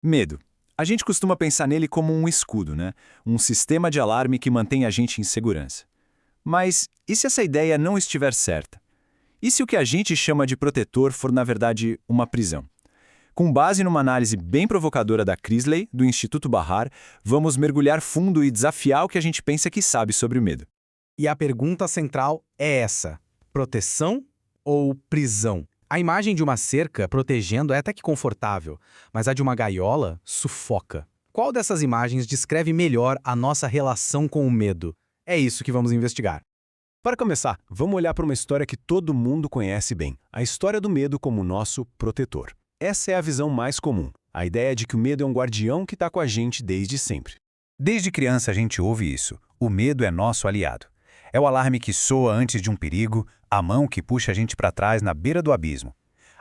Medo. A gente costuma pensar nele como um escudo, né? Um sistema de alarme que mantém a gente em segurança. Mas e se essa ideia não estiver certa? E se o que a gente chama de protetor for, na verdade, uma prisão? Com base numa análise bem provocadora da Crisley, do Instituto Bahar, vamos mergulhar fundo e desafiar o que a gente pensa que sabe sobre o medo. E a pergunta central é essa: proteção ou prisão? A imagem de uma cerca protegendo é até que confortável, mas a de uma gaiola sufoca. Qual dessas imagens descreve melhor a nossa relação com o medo? É isso que vamos investigar. Para começar, vamos olhar para uma história que todo mundo conhece bem, a história do medo como nosso protetor. Essa é a visão mais comum, a ideia de que o medo é um guardião que está com a gente desde sempre. Desde criança a gente ouve isso. O medo é nosso aliado. É o alarme que soa antes de um perigo, a mão que puxa a gente para trás na beira do abismo.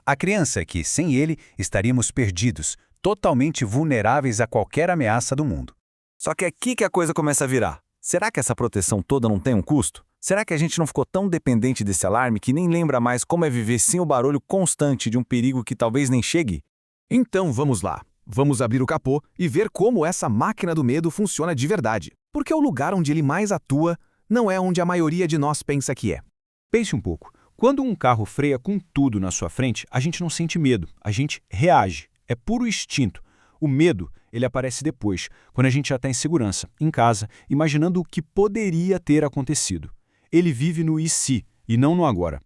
A criança que, sem ele, estaríamos perdidos, totalmente vulneráveis a qualquer ameaça do mundo. Só que é aqui que a coisa começa a virar. Será que essa proteção toda não tem um custo? Será que a gente não ficou tão dependente desse alarme que nem lembra mais como é viver sem o barulho constante de um perigo que talvez nem chegue? Então vamos lá. Vamos abrir o capô e ver como essa máquina do medo funciona de verdade. Porque o lugar onde ele mais atua não é onde a maioria de nós pensa que é. Pense um pouco. Quando um carro freia com tudo na sua frente, a gente não sente medo, a gente reage. É puro instinto. O medo, ele aparece depois, quando a gente já está em segurança, em casa, imaginando o que poderia ter acontecido. Ele vive no e se, e não no agora.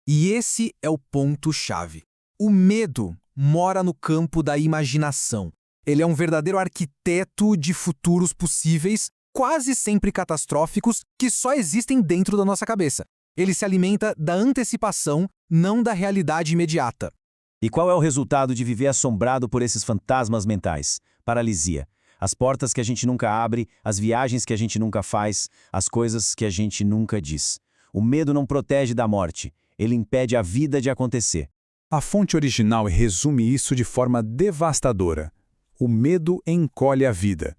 E esse é o ponto-chave. O medo mora no campo da imaginação. Ele é um verdadeiro arquiteto de futuros possíveis, quase sempre catastróficos, que só existem dentro da nossa cabeça. Ele se alimenta da antecipação, não da realidade imediata. E qual é o resultado de viver assombrado por esses fantasmas mentais? Paralisia. As portas que a gente nunca abre, as viagens que a gente nunca faz, as coisas que a gente nunca diz. O medo não protege da morte, ele impede a vida de acontecer. A fonte original resume isso de forma devastadora. O medo encolhe a vida.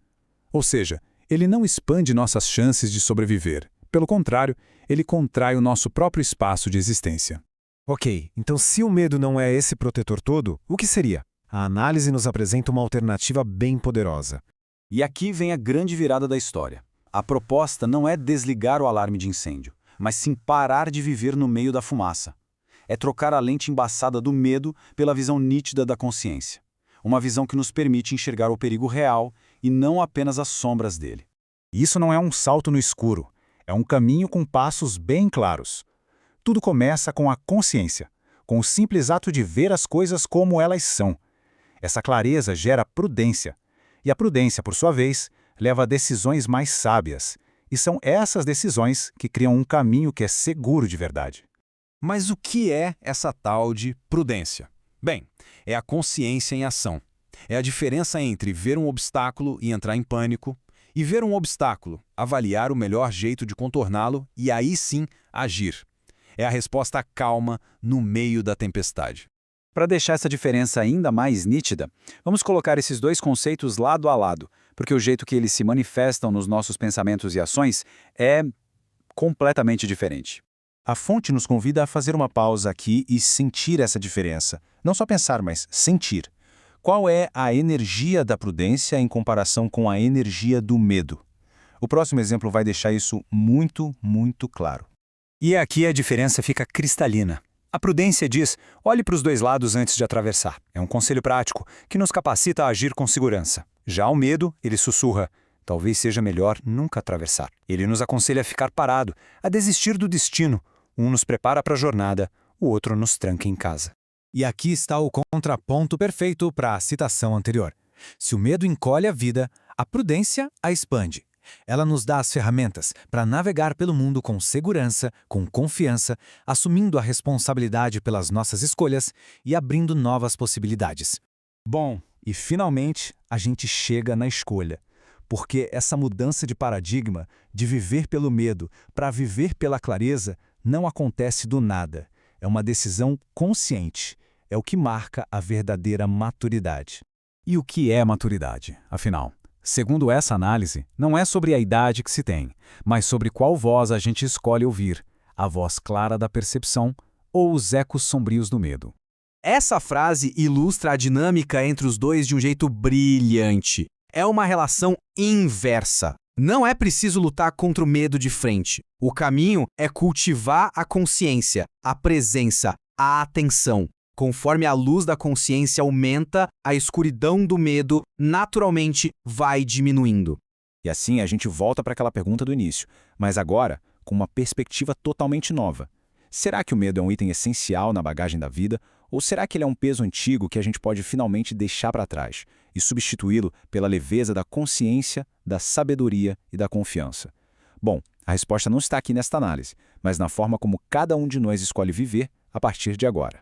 Ou seja, ele não expande nossas chances de sobreviver. Pelo contrário, ele contrai o nosso próprio espaço de existência. Ok, então se o medo não é esse protetor todo, o que seria? A análise nos apresenta uma alternativa bem poderosa. E aqui vem a grande virada da história. A proposta não é desligar o alarme de incêndio, mas sim parar de viver no meio da fumaça. É trocar a lente embaçada do medo pela visão nítida da consciência. Uma visão que nos permite enxergar o perigo real e não apenas as sombras dele. Isso não é um salto no escuro, é um caminho com passos bem claros. Tudo começa com a consciência, com o simples ato de ver as coisas como elas são. Essa clareza gera prudência, e a prudência, por sua vez, leva a decisões mais sábias. E são essas decisões que criam um caminho que é seguro de verdade. Mas o que é essa tal de prudência? Bem, é a consciência em ação. É a diferença entre ver um obstáculo e entrar em pânico, e ver um obstáculo, avaliar o melhor jeito de contorná-lo e aí sim agir. É a resposta calma no meio da tempestade. Para deixar essa diferença ainda mais nítida, vamos colocar esses dois conceitos lado a lado, porque o jeito que eles se manifestam nos nossos pensamentos e ações é completamente diferente. A fonte nos convida a fazer uma pausa aqui e sentir essa diferença. Não só pensar, mas sentir. Qual é a energia da prudência em comparação com a energia do medo? O próximo exemplo vai deixar isso muito, muito claro. E aqui a diferença fica cristalina. A prudência diz, olhe para os dois lados antes de atravessar. É um conselho prático que nos capacita a agir com segurança. Já o medo, ele sussurra, talvez seja melhor nunca atravessar. Ele nos aconselha a ficar parado, a desistir do destino. Um nos prepara para a jornada, o outro nos tranca em casa. E aqui está o contraponto perfeito para a citação anterior. Se o medo encolhe a vida, a prudência a expande. Ela nos dá as ferramentas para navegar pelo mundo com segurança, com confiança, assumindo a responsabilidade pelas nossas escolhas e abrindo novas possibilidades. Bom, e finalmente a gente chega na escolha. Porque essa mudança de paradigma, de viver pelo medo para viver pela clareza, não acontece do nada. É uma decisão consciente. É o que marca a verdadeira maturidade. E o que é maturidade, afinal? Segundo essa análise, não é sobre a idade que se tem, mas sobre qual voz a gente escolhe ouvir, a voz clara da percepção ou os ecos sombrios do medo. Essa frase ilustra a dinâmica entre os dois de um jeito brilhante. É uma relação inversa. Não é preciso lutar contra o medo de frente. O caminho é cultivar a consciência, a presença, a atenção. Conforme a luz da consciência aumenta, a escuridão do medo naturalmente vai diminuindo. E assim a gente volta para aquela pergunta do início, mas agora com uma perspectiva totalmente nova. Será que o medo é um item essencial na bagagem da vida, ou será que ele é um peso antigo que a gente pode finalmente deixar para trás e substituí-lo pela leveza da consciência, da sabedoria e da confiança? Bom, a resposta não está aqui nesta análise, mas na forma como cada um de nós escolhe viver a partir de agora.